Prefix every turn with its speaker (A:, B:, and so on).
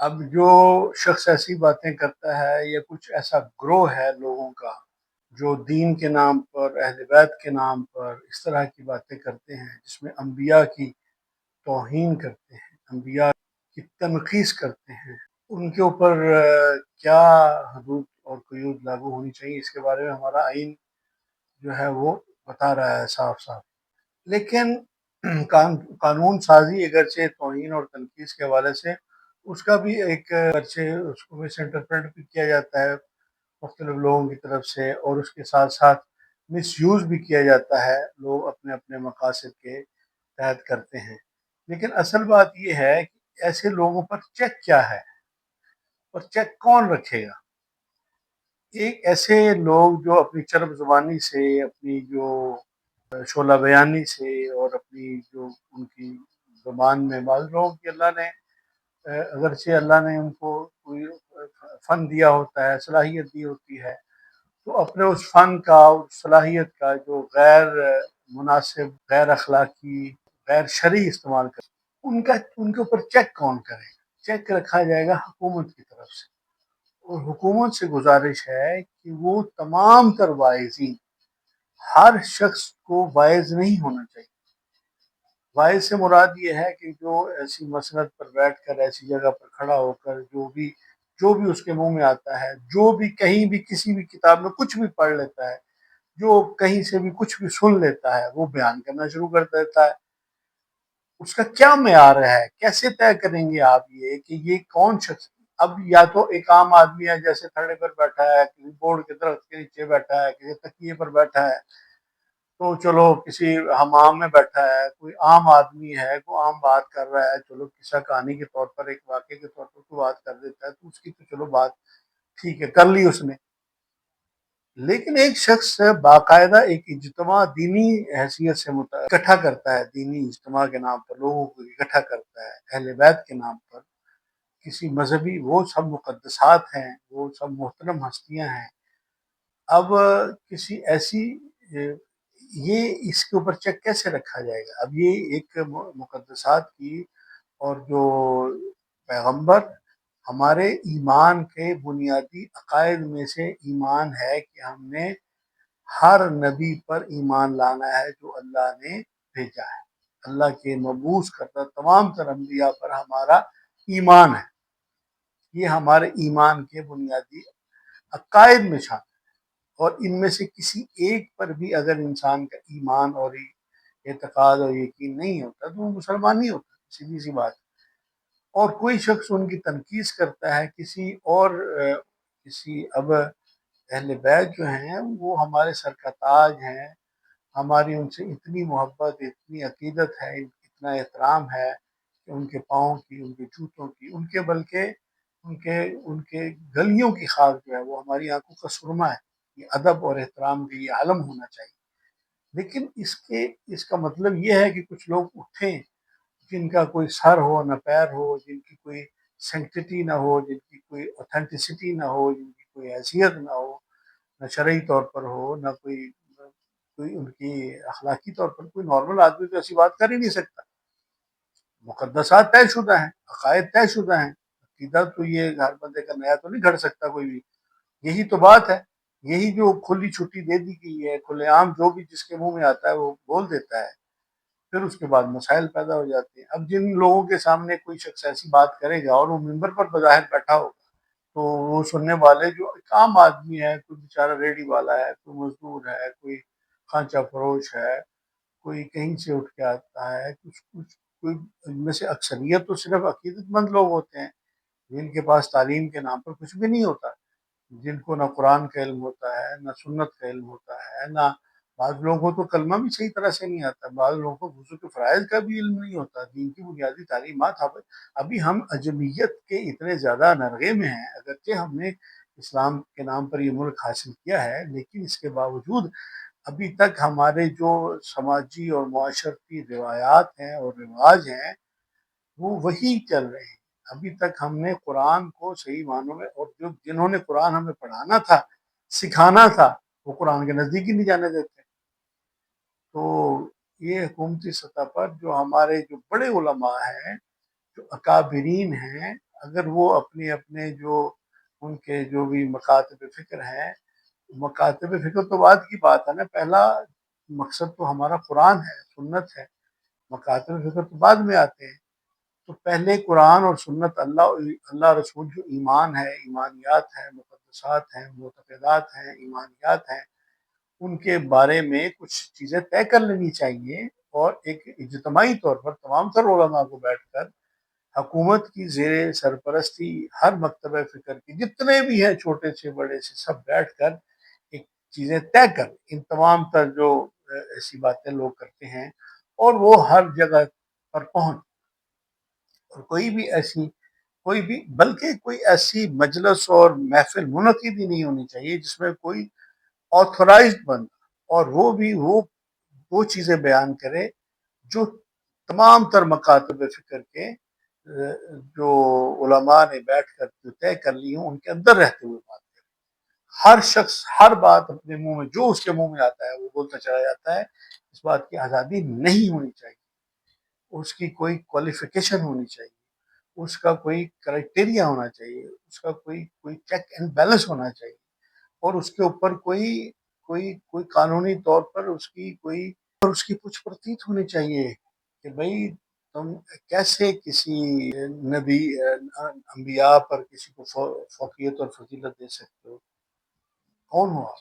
A: اب جو شخص ایسی باتیں کرتا ہے یا کچھ ایسا گروہ ہے لوگوں کا جو دین کے نام پر، اہل بیت کے نام پر اس طرح کی باتیں کرتے ہیں، جس میں انبیاء کی توہین کرتے ہیں، انبیاء کی تنقیص کرتے ہیں، ان کے اوپر کیا حدود اور قیود لاگو ہونی چاہیے، اس کے بارے میں ہمارا آئین جو ہے وہ بتا رہا ہے صاف صاف۔ لیکن قانون سازی اگرچہ توہین اور تنقیص کے حوالے سے اس کا بھی ایک اگرچہ اس کو مس انٹرپریٹ بھی کیا جاتا ہے مختلف لوگوں کی طرف سے، اور اس کے ساتھ ساتھ مس یوز بھی کیا جاتا ہے، لوگ اپنے اپنے مقاصد کے تحت کرتے ہیں۔ لیکن اصل بات یہ ہے کہ ایسے لوگوں پر چیک کیا ہے اور چیک کون رکھے گا؟ ایک ایسے لوگ جو اپنی چرب زبانی سے، اپنی جو شعلہ بیانی سے، اور اپنی جو ان کی زبان میں بعض لوگوں کی اللہ نے اگرچہ اللہ نے ان کو کوئی فن دیا ہوتا ہے، صلاحیت دی ہوتی ہے، تو اپنے اس فن کا، اس صلاحیت کا جو غیر مناسب، غیر اخلاقی، غیر شرعی استعمال کرے، ان کے اوپر چیک کون کرے گا؟ چیک رکھا جائے گا حکومت کی طرف سے، اور حکومت سے گزارش ہے کہ وہ تمام تر واعظین، ہر شخص کو واعظ نہیں ہونا چاہیے۔ واعظ سے مراد یہ ہے کہ جو ایسی مسند پر بیٹھ کر، ایسی جگہ پر کھڑا ہو کر جو بھی اس کے منہ میں آتا ہے، جو بھی کہیں بھی کسی بھی کتاب میں کچھ بھی پڑھ لیتا ہے، جو کہیں سے بھی کچھ بھی سن لیتا ہے، وہ بیان کرنا شروع کر دیتا ہے۔ اس کا کیا معیار ہے؟ کیسے طے کریں گے آپ یہ کہ یہ کون شخص؟ اب یا تو ایک عام آدمی ہے، جیسے تھڑے پر بیٹھا ہے، کسی بورڈ کے درخت کے نیچے بیٹھا ہے، کسی تکیے پر بیٹھا ہے، تو چلو کسی حمام میں بیٹھا ہے، کوئی عام آدمی ہے، کوئی عام بات کر رہا ہے، چلو قصہ کہانی کے طور پر، ایک واقعے کے طور پر کوئی بات کر دیتا ہے، تو اس کی تو چلو بات ٹھیک ہے، کر لی اس نے۔ لیکن ایک شخص باقاعدہ ایک اجتماع دینی حیثیت سے اکٹھا کرتا ہے، دینی اجتماع کے نام پر لوگوں کو اکٹھا کرتا ہے، اہل بیت کے نام پر، کسی مذہبی، وہ سب مقدسات ہیں، وہ سب محترم ہستیاں ہیں۔ اب کسی ایسی یہ اس کے اوپر چیک کیسے رکھا جائے گا؟ اب یہ ایک مقدسات کی، اور جو پیغمبر، ہمارے ایمان کے بنیادی عقائد میں سے ایمان ہے کہ ہم نے ہر نبی پر ایمان لانا ہے جو اللہ نے بھیجا ہے، اللہ کے مبعوث کردہ تمام تر انبیاء پر ہمارا ایمان ہے، یہ ہمارے ایمان کے بنیادی عقائد میں شامل ہے۔ اور ان میں سے کسی ایک پر بھی اگر انسان کا ایمان اور اعتقاد اور یقین نہیں ہوتا تو وہ مسلمان نہیں ہوتا، سیدھی سی بات۔ اور کوئی شخص ان کی تنقیص کرتا ہے، کسی اب اہل بیت جو ہیں وہ ہمارے سر کا تاج ہیں، ہماری ان سے اتنی محبت، اتنی عقیدت ہے، اتنا احترام ہے کہ ان کے پاؤں کی، ان کے جوتوں کی، بلکہ ان کے گلیوں کی خاک جو ہے وہ ہماری آنکھوں کا سرما ہے۔ یہ ادب اور احترام کا یہ عالم ہونا چاہیے۔ لیکن اس کا مطلب یہ ہے کہ کچھ لوگ اٹھیں جن کا کوئی سر ہو نہ پیر ہو، جن کی کوئی سینکٹیٹی نہ ہو، جن کی کوئی اوتھینٹسٹی نہ ہو، جن کی کوئی حیثیت نہ ہو، نہ شرعی طور پر ہو، نہ کوئی ان کی اخلاقی طور پر، کوئی نارمل آدمی تو ایسی بات کر ہی نہیں سکتا۔ مقدسات طے شدہ ہیں، عقائد طے شدہ ہیں، عقیدہ تو یہ ہر بندے کا نیا تو نہیں گھڑ سکتا کوئی بھی۔ یہی تو بات ہے، یہی جو کھلی چھٹی دے دی گئی ہے، کھلے عام جو بھی جس کے منہ میں آتا ہے وہ بول دیتا ہے، پھر اس کے بعد مسائل پیدا ہو جاتے ہیں۔ اب جن لوگوں کے سامنے کوئی شخص ایسی بات کرے گا اور وہ ممبر پر بظاہر بیٹھا ہوگا، تو وہ سننے والے جو ایک عام آدمی ہے، کوئی بیچارہ ریڑھی والا ہے، کوئی مزدور ہے، کوئی خانچہ فروش ہے، کوئی کہیں سے اٹھ کے آتا ہے، کوئی ان میں سے اکثریت تو صرف عقیدت مند لوگ ہوتے ہیں جن کے پاس تعلیم کے نام پر کچھ بھی نہیں ہوتا، جن کو نہ قرآن کا علم ہوتا ہے، نہ سنت کا علم ہوتا ہے، نہ بعض لوگوں کو کلمہ بھی صحیح طرح سے نہیں آتا، بعض لوگوں کو وضو کے فرائض کا بھی علم نہیں ہوتا، دین کی بنیادی تعلیمات۔ ابھی ہم اجمیت کے اتنے زیادہ نرغے میں ہیں، اگرچہ ہم نے اسلام کے نام پر یہ ملک حاصل کیا ہے، لیکن اس کے باوجود ابھی تک ہمارے جو سماجی اور معاشرتی روایات ہیں اور رواج ہیں وہ وہی چل رہے ہیں۔ ابھی تک ہم نے قرآن کو صحیح معنوں میں، اور جنہوں نے قرآن ہمیں پڑھانا تھا، سکھانا تھا، وہ قرآن کے نزدیک ہی نہیں جانے دیتے۔ تو یہ حکومتی سطح پر جو ہمارے جو بڑے علماء ہیں، جو اکابرین ہیں، اگر وہ اپنے اپنے جو ان کے جو بھی مکاتب فکر ہیں، مکاتب فکر تو بعد کی بات ہے نا، پہلا مقصد تو ہمارا قرآن ہے، سنت ہے، مکاتب فکر تو بعد میں آتے ہیں۔ تو پہلے قرآن اور سنت، اللہ رسول جو ایمان ہے، ایمانیات ہیں، مقدسات ہیں، معتقدات ہیں، ایمانیات ہیں، ان کے بارے میں کچھ چیزیں طے کر لینی چاہیے، اور ایک اجتماعی طور پر تمام تر علماء کو بیٹھ کر حکومت کی زیر سرپرستی ہر مکتبہ فکر کی جتنے بھی ہیں، چھوٹے سے بڑے سے، سب بیٹھ کر ایک چیزیں طے کر، ان تمام تر جو ایسی باتیں لوگ کرتے ہیں، اور وہ ہر جگہ پر پہنچ، اور کوئی بھی بلکہ کوئی ایسی مجلس اور محفل منعقد ہی نہیں ہونی چاہیے جس میں کوئی آتھورائزڈ بندہ، اور وہ بھی وہ چیزیں بیان کرے جو تمام تر مکاتب فکر کے جو علماء نے بیٹھ کر جو طے کر لی ہوں، ان کے اندر رہتے ہوئے بات کرے۔ ہر شخص ہر بات اپنے منہ میں، جو اس کے منہ میں آتا ہے وہ بولتا چلا جاتا ہے، اس بات کی آزادی نہیں ہونی چاہیے۔ اس کی کوئی کوالیفیکیشن ہونی چاہیے، اس کا کوئی کرائٹیریا ہونا چاہیے، اس کا کوئی چیک اینڈ بیلنس ہونا چاہیے، اور اس کے اوپر کوئی قانونی طور پر اس کی کچھ پرتیت ہونی چاہیے کہ بھئی تم کیسے کسی نبی انبیاء پر کسی کو فوقیت اور فضیلت دے سکتے ہو؟ کون ہو آپ؟